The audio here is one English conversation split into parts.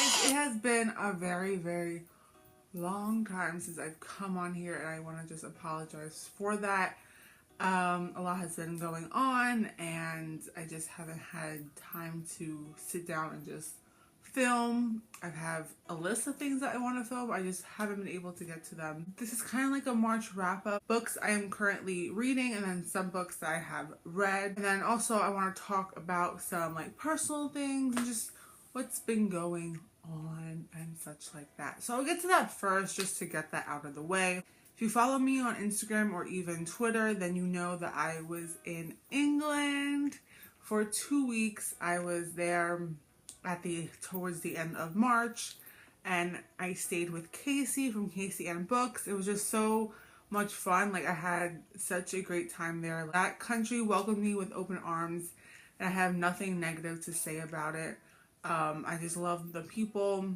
guys, it has been a very long time since I've come on here, and I want to just apologize for that. A lot has been going on and I just haven't had time to sit down and just film. I have a list of things that I want to film. I just haven't been able to get to them. This is kind of like a March wrap up. Books I am currently reading, and then some books that I have read. And then also I want to talk about some like personal things and just what's been going on and such like that. So I'll get to that first just to get that out of the way. If you follow me on Instagram or even Twitter, then you know that I was in England for 2 weeks. I was there towards the end of March, and I stayed with Casey from Casey and Books. It was just so much fun. Like, I had such a great time there. That country welcomed me with open arms, and I have nothing negative to say about it. I just loved the people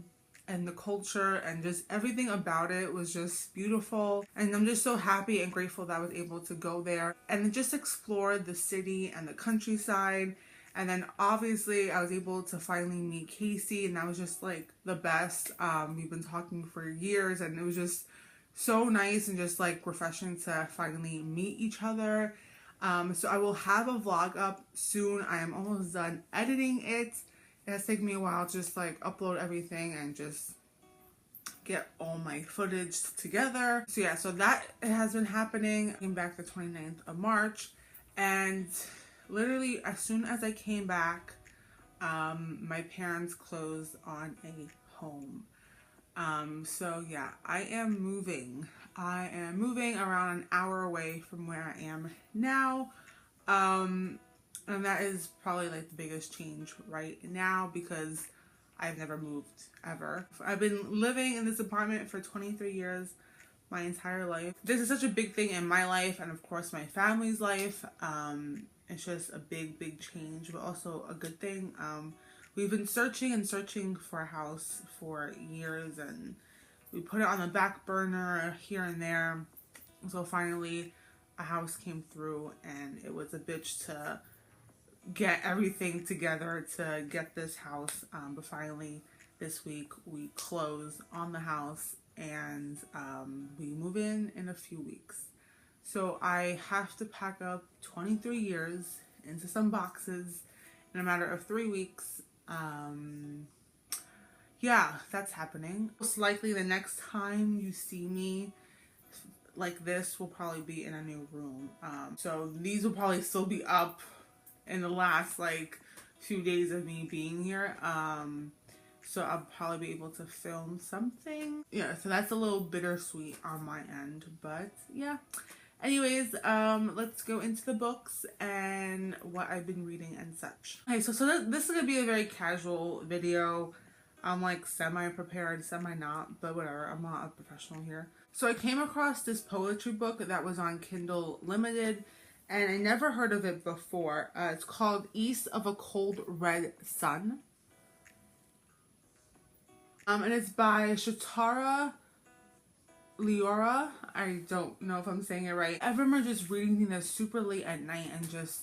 and the culture, and just everything about it was just beautiful. And I'm just so happy and grateful that I was able to go there and just explore the city and the countryside. And then obviously I was able to finally meet Casey, and that was just like the best. We've been talking for years, and it was just so nice and just like refreshing to finally meet each other. So I will have a vlog up soon. I am almost done editing it. It has taken me a while to just like upload everything and just get all my footage together. So yeah, so that has been happening. I came back the 29th of March, and literally as soon as I came back, my parents closed on a home. So yeah, I am moving. I am moving around an hour away from where I am now. And that is probably like the biggest change right now, because I've never moved ever. I've been living in this apartment for 23 years, my entire life. This is such a big thing in my life, and of course my family's life. It's just a big change, but also a good thing. We've been searching for a house for years, and we put it on the back burner here and there. So finally a house came through, and it was a bitch to get everything together to get this house, but finally this week we close on the house, and we move in a few weeks. So I have to pack up 23 years into some boxes in a matter of 3 weeks. Yeah, that's happening. Most likely the next time you see me like this will probably be in a new room. So these will probably still be up in the last like few days of me being here. So I'll probably be able to film something. Yeah, so that's a little bittersweet on my end, but yeah. Anyways, let's go into the books and what I've been reading and such. Okay, so this is gonna be a very casual video. I'm like semi-prepared, semi-not, but whatever, I'm not a professional here. So I came across this poetry book that was on Kindle Limited, and I never heard of it before. It's called East of a Cold Red Sun. And it's by Shatara Leora. I don't know if I'm saying it right. I remember just reading this super late at night and just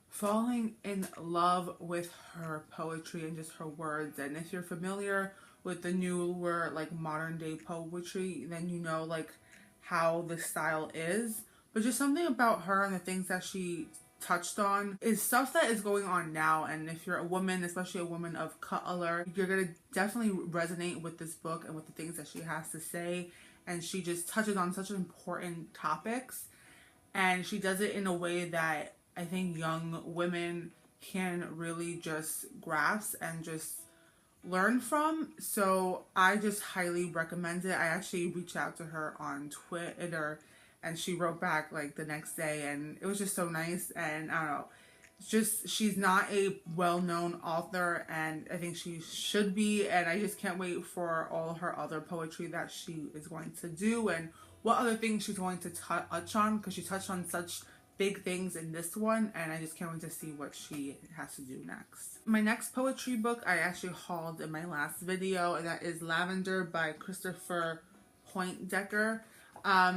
falling in love with her poetry and just her words. And if you're familiar with the newer like modern day poetry, then you know like how the style is. But just something about her and the things that she touched on is stuff that is going on now. And if you're a woman, especially a woman of color, you're gonna definitely resonate with this book and with the things that she has to say. And she just touches on such important topics, and she does it in a way that I think young women can really just grasp and just learn from. So I just highly recommend it. I actually reached out to her on Twitter, and she wrote back like the next day, and it was just so nice. And I don't know, just she's not a well-known author, and I think she should be, and I just can't wait for all her other poetry that she is going to do and what other things she's going to touch on, because she touched on such big things in this one, and I just can't wait to see what she has to do next. My next poetry book I actually hauled in my last video, and that is Lavender by Christopher Poindexter.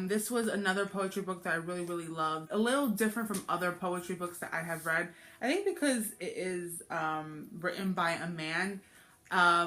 This was another poetry book that I really loved. A little different from other poetry books that I have read. I think because it is written by a man,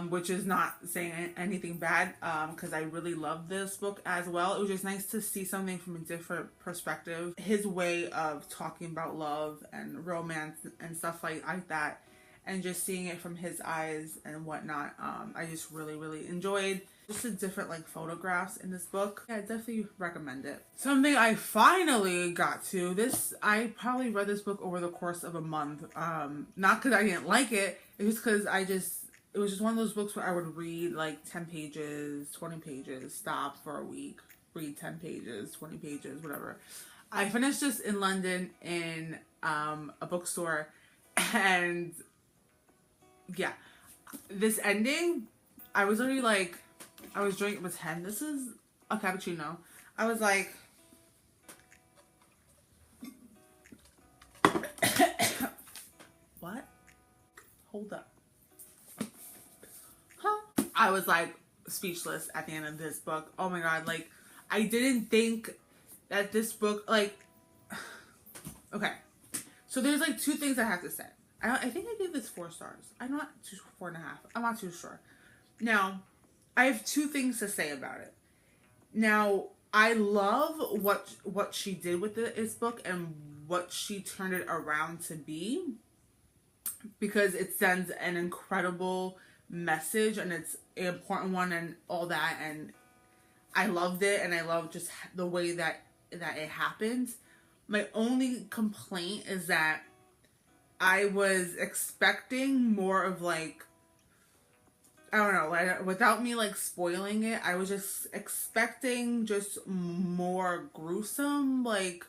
which is not saying anything bad, because I really love this book as well. It was just nice to see something from a different perspective. His way of talking about love and romance and stuff like that, and just seeing it from his eyes and whatnot. I just really enjoyed just the different like photographs in this book. Yeah, I definitely recommend it. Something I finally got to, I probably read this book over the course of a month. Not because I didn't like it, it's just because it was just one of those books where I would read like 10 pages, 20 pages, stop for a week, read 10 pages, 20 pages, whatever. I finished this in London in a bookstore, and yeah, this ending, I was already like, I was drinking with 10. This is a cappuccino. I was like, what? Hold up. Huh? I was like speechless at the end of this book. Oh my god, like, I didn't think that this book, like, okay. So there's like two things I have to say. I think I gave this 4 stars. I'm not 4.5. I'm not too sure. Now, I have 2 things to say about it. Now, I love what she did with this book and what she turned it around to be, because it sends an incredible message and it's an important one and all that, and I loved it, and I love just the way that it happened. My only complaint is that I was expecting more of like, I don't know, like, without me like spoiling it, I was just expecting just more gruesome, like,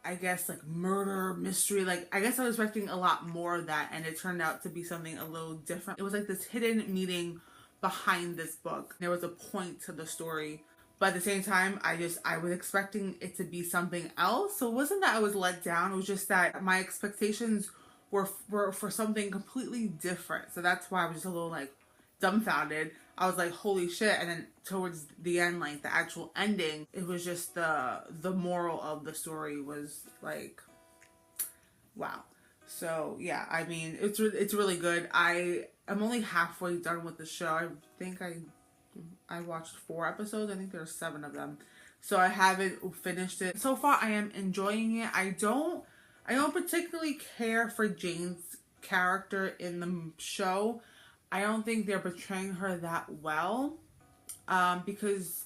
I guess like murder, mystery, like, I guess I was expecting a lot more of that, and it turned out to be something a little different. It was like this hidden meaning behind this book. There was a point to the story, but at the same time, I was expecting it to be something else. So it wasn't that I was let down, it was just that my expectations were for something completely different. So that's why I was just a little like dumbfounded. I was like, holy shit. And then towards the end, like the actual ending, it was just the moral of the story was like, wow. So yeah, I mean, it's really good. I'm only halfway done with the show. I think I watched 4 episodes. I think there's 7 of them. So I haven't finished it. So far I am enjoying it. I don't particularly care for Jane's character in the show. I don't think they're portraying her that well, because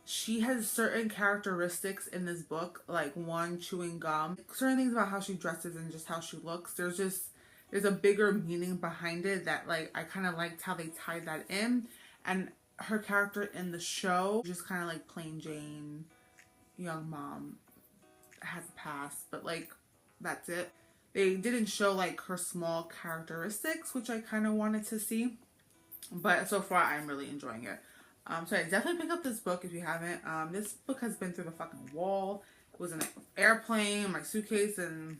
she has certain characteristics in this book, like one, chewing gum, certain things about how she dresses and just how she looks. There's a bigger meaning behind it that, like, I kind of liked how they tied that in. And her character in the show, just kind of like plain Jane, young mom, has a past, but like, that's it. They didn't show like her small characteristics, which I kind of wanted to see, but so far I'm really enjoying it. So I definitely pick up this book if you haven't. This book has been through the fucking wall. It was in an airplane, my suitcase, and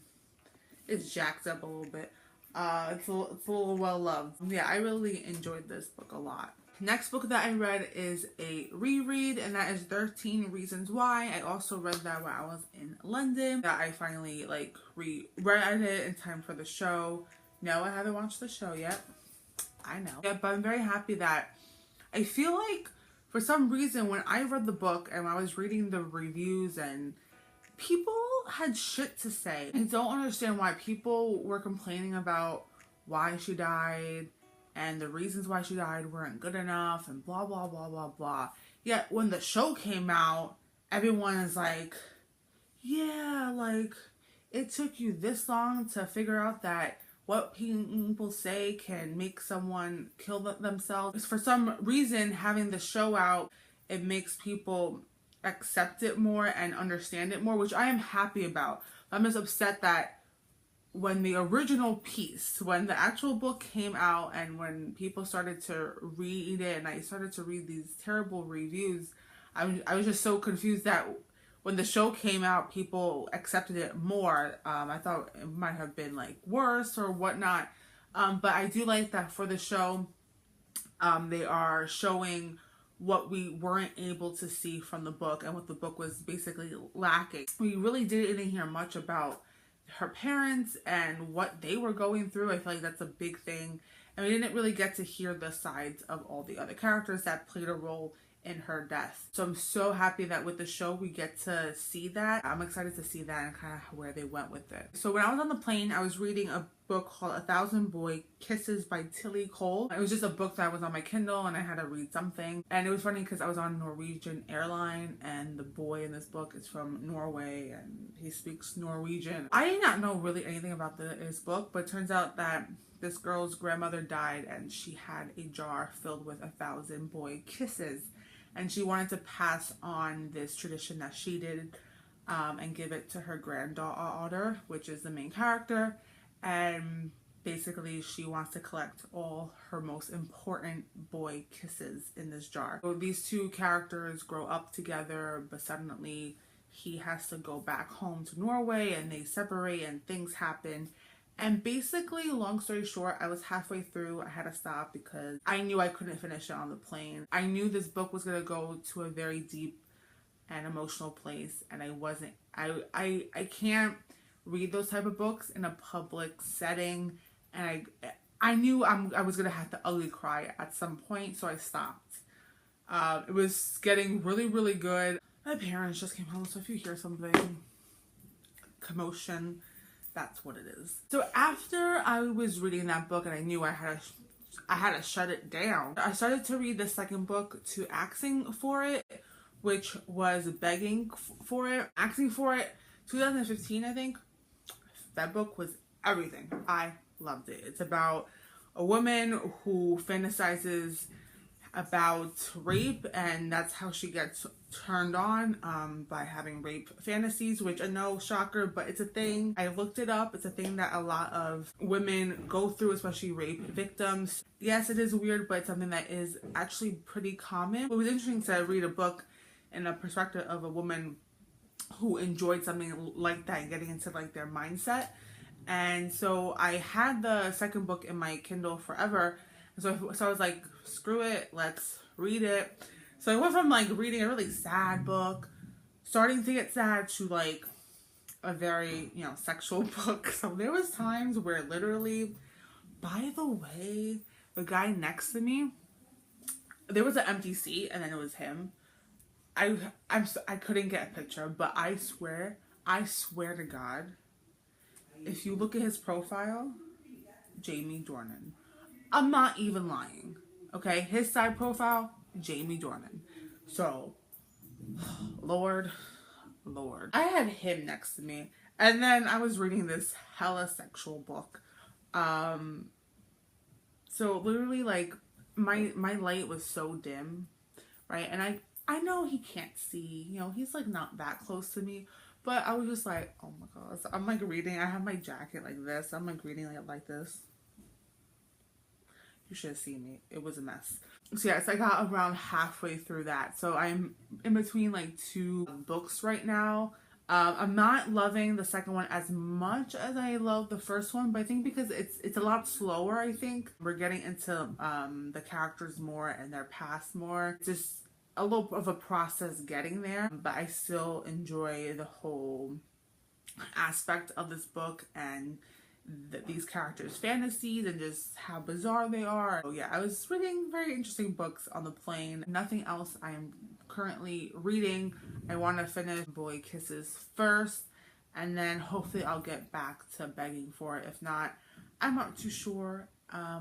it's jacked up a little bit. It's a little well loved. Yeah, I really enjoyed this book a lot. Next book that I read is a reread, and that is 13 Reasons Why. I also read that when I was in London. I finally like reread it in time for the show. No, I haven't watched the show yet. I know. Yeah, but I'm very happy that I feel like for some reason when I read the book and I was reading the reviews and people had shit to say. I don't understand why people were complaining about why she died and the reasons why she died weren't good enough and blah, blah, blah, blah, blah. Yet when the show came out, everyone is like, yeah, like, it took you this long to figure out that what people say can make someone kill themselves. For some reason, having the show out, it makes people accept it more and understand it more, which I am happy about. I'm just upset that when the original piece, when the actual book came out and when people started to read it and I started to read these terrible reviews, I was just so confused that when the show came out, people accepted it more. I thought it might have been like worse or whatnot. But I do like that for the show, they are showing what we weren't able to see from the book and what the book was basically lacking. We really didn't hear much about her parents and what they were going through. I feel like that's a big thing. and we didn't really get to hear the sides of all the other characters that played a role in her death. So I'm so happy that with the show we get to see that. I'm excited to see that and kind of where they went with it. So when I was on the plane, I was reading a book called 1,000 Boy Kisses by Tilly Cole. It was just a book that was on my Kindle and I had to read something. And it was funny because I was on Norwegian airline and the boy in this book is from Norway and he speaks Norwegian. I did not know really anything about this book, but it turns out that this girl's grandmother died and she had a jar filled with 1,000 boy kisses. And she wanted to pass on this tradition that she did and give it to her granddaughter, which is the main character. And basically she wants to collect all her most important boy kisses in this jar. So these two characters grow up together, but suddenly he has to go back home to Norway and they separate and things happen. And basically, long story short, I was halfway through. I had to stop because I knew I couldn't finish it on the plane. I knew this book was going to go to a very deep and emotional place. And I wasn't, I can't read those type of books in a public setting. And I knew I was going to have to ugly cry at some point. So I stopped. It was getting really, really good. My parents just came home. So if you hear something, commotion, that's what it is. So after I was reading that book and I knew I had to shut it down, I started to read the second book to Asking for It, which was Begging for It. Asking for It, 2015, I think. That book was everything. I loved it. It's about a woman who fantasizes about rape, and that's how she gets turned on by having rape fantasies, which I know, shocker, but it's a thing. I looked it up. It's a thing that a lot of women go through, especially rape victims. Yes, it is weird, but it's something that is actually pretty common. It was interesting to read a book in a perspective of a woman who enjoyed something like that and getting into like their mindset. And so I had the second book in my Kindle forever. So I was like, screw it, let's read it. So I went from like reading a really sad book, starting to get sad, to like a very, sexual book. So there was times where literally, by the way, the guy next to me, there was an empty seat and then it was him. I couldn't get a picture, but I swear to God, if you look at his profile, Jamie Dornan. I'm not even lying. Okay, his side profile, Jamie Dornan. So, Lord. I had him next to me. And then I was reading this hella sexual book. So literally like my light was so dim, right? And I know he can't see, he's like not that close to me. But I was just like, oh my God. So I'm like reading, I have my jacket like this. I'm like reading like this. You should have seen me. It was a mess. So yes, I got around halfway through that. So I'm in between like two books right now. I'm not loving the second one as much as I love the first one, but I think because it's a lot slower, I think. We're getting into the characters more and their past more. It's just a little of a process getting there, but I still enjoy the whole aspect of this book and these characters' fantasies and just how bizarre they are. So yeah, I was reading very interesting books on the plane. Nothing else I am currently reading. I want to finish Boy Kisses first, and then hopefully I'll get back to Begging for It. If not, I'm not too sure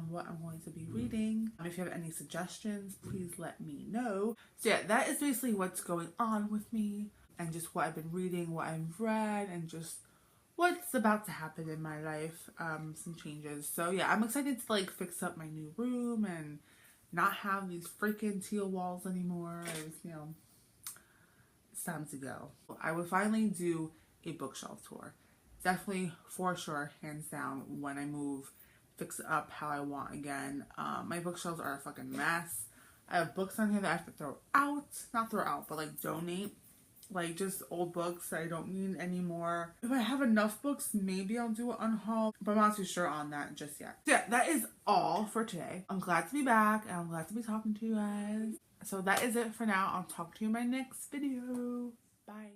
what I'm going to be reading. If you have any suggestions, please let me know. So yeah, that is basically what's going on with me and just what I've been reading, what I've read, and just what's about to happen in my life, some changes. So yeah, I'm excited to like fix up my new room and not have these freaking teal walls anymore. It's time to go. I would finally do a bookshelf tour. Definitely, for sure, hands down, when I move, fix it up how I want again. My bookshelves are a fucking mess. I have books on here that I have to throw out. Not throw out, but like donate. Like just old books that I don't need anymore. If I have enough books, maybe I'll do an unhaul, but I'm not too sure on that just yet. So yeah, that is all for today. I'm glad to be back and I'm glad to be talking to you guys. So that is it for now. I'll talk to you in my next video. Bye.